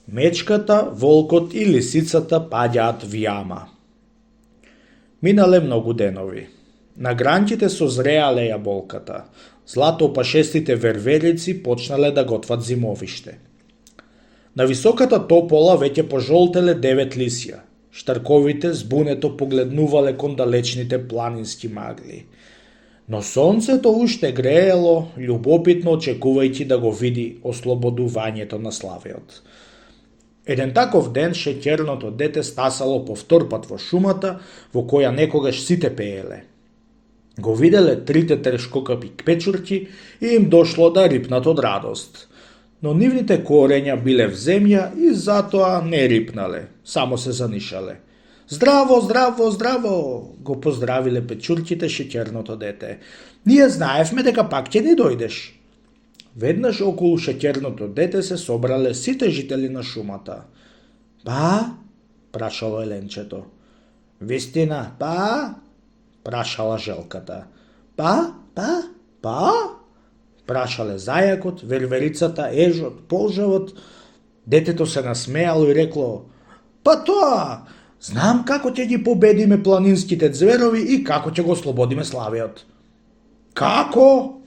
Мечката, волкот и лисицата паѓаат в јама. Минале многу денови. На гранките созреале јаболката. Златоопашестите верверици почнале да готват зимовиште. На високата топола веќе пожолтеле 9 лисија. Штарковите збунето погледнувале кон далечните планински магли. Но сонцето уште греело, љубопитно очекувајќи да го види ослободувањето на славеот. Еден таков ден шеќерното дете стасало по втор пат во шумата, во која некогаш сите пееле. Го виделе трите трешкокапи печурки и им дошло да рипнат од радост. Но нивните корења биле в земја и затоа не рипнале, само се занишале. Здраво, здраво, здраво, го поздравиле печурките шеќерното дете. Ние знаевме дека пак ќе ни дојдеш. Веднаш околу шеќерното дете се собрале сите жители на шумата. Па? Прашало еленчето. Вистина, па? Прашала желката. Па? Прашале зајакот, верверицата, ежот, полжавот. Детето се насмеало и рекло. Па тоа! Знам како ќе ги победиме планинските зверови и како ќе го ослободиме славеот. Како?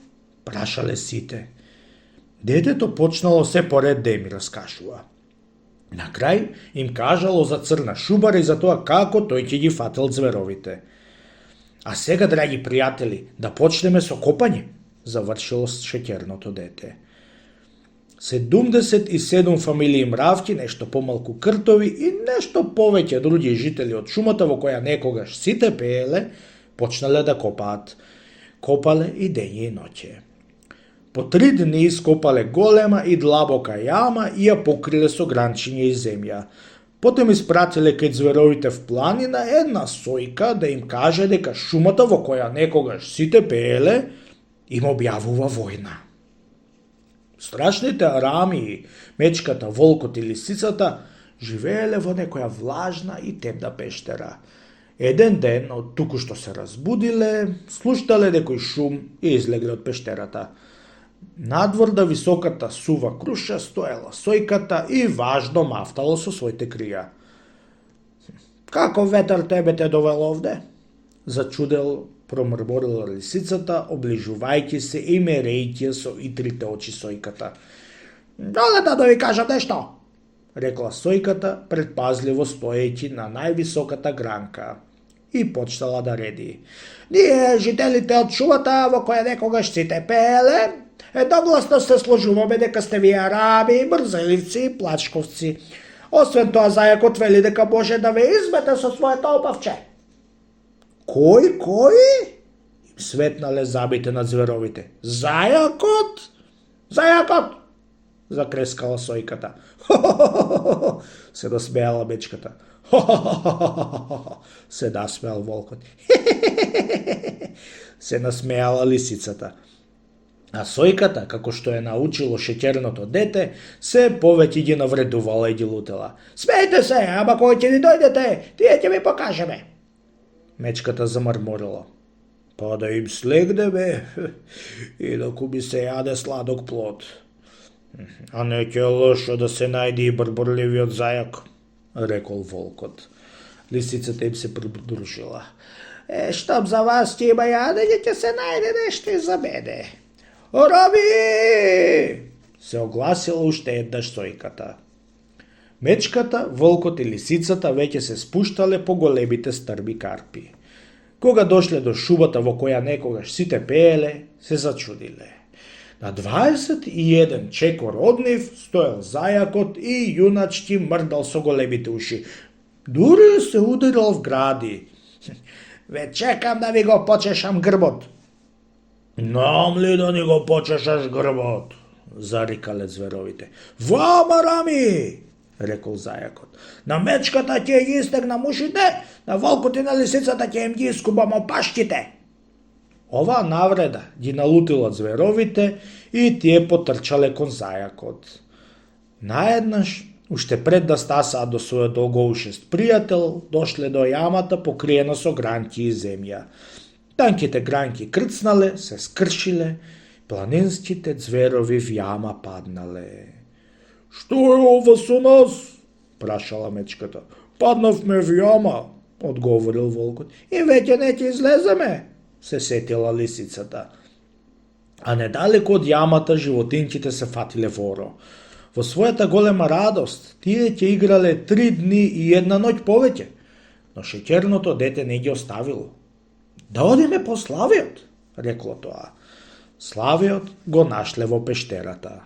Прашале сите. Детето почнало се поред да им раскажува. На крај им кажало за црна шубара и за тоа како тој ќе ги фател зверовите. А сега, драги пријатели, да почнеме со копање, завршило шеќерното дете. 77 фамилии мравки, нешто помалку кртови и нешто повеќе други жители од шумата во која некогаш сите пееле, почнале да копаат. Копале и дење и ноќе. По 3 дни ископале голема и длабока јама и ја покриле со гранчиња и земја. Потом испратиле кај зверовите в планина една сојка да им каже дека шумата во која некогаш сите пееле им објавува војна. Страшните арамии, мечката, волкот и лисицата живееле во некоја влажна и темна пештера. Еден ден, од туку што се разбудиле, слуштале некој шум и излегле од пештерата. Надвор да високата сува круша стоела сојката и важно мафтало со своите крија. Како ветар тебе те довел овде? Зачудел промрморила лисицата, оближувајќи се и мерејќи со итрите очи сојката. Долета да ви кажам нешто, рекла сојката, предпазливо стоејќи на највисоката гранка. И почнала да реди. Ние, жителите од шумата во која некогаш сите пееле, едногласно се сложуваме дека сте вие араби, брзеливци и плачковци. Освен тоа, зајакот вели дека може да ве измете со своето опавче. Кој? Им светнале забите на зверовите. Зајакот? Зајакот! Закрескала сојката. Се насмеала мечката. Се насмеал волкот. Се насмеала лисицата. А сојката, како што е научило шеќерното дете, се повеќе ги навредувала и ги лутела. Смејте се, ама кој ќе ни дојдете, тие ќе ви покажеме. Мечката замрморила. Па да им слегнеме, инаку ми се јаде сладок плод. А не ќе лошо да се најде и брборливиот зајак, рекол волкот. Лисицата им се придружила. Штом за вас ќе има јадење, ќе се најде нешто и за мене. Раби! Се огласила уште еднаш сојката. Мечката, волкот и лисицата веќе се спуштале по големите стрми карпи. Кога дошле до шубата во која некогаш сите пееле, се зачудиле. На 21 чекор од нив стоел зајакот и јуначки мрдал со големите уши. Дури се ударил в гради. Ве чекам да ви го почешам грбот. Нам ли да ни го почешаш грбот? Зарикале зверовите. Вама, рами! Рекол зајакот. На мечката ќе ги истегнам ушите, на волкот и на лисицата ќе им ги искубам опашките. Оваа навреда ги налутила зверовите и тие потрчале кон зајакот. Наеднаш, уште пред да стасаат до својот долгоушест пријател, дошле до јамата покриена со гранки и земја. Танките гранки крцнале, се скршиле, планинските зверови в јама паднале. Што е ова со нас? Прашала мечката. Паднавме в јама, одговорил волкот. И веќе не ќе излеземе, се сетила лисицата. А недалеку од јамата животинките се фатиле воро. Во својата голема радост, тие ќе играле 3 дни и 1 ноќ повеќе, но шеќерното дете не ги оставило. Да одиме по Славиот, рекло тоа. Славиот го нашле во пештерата.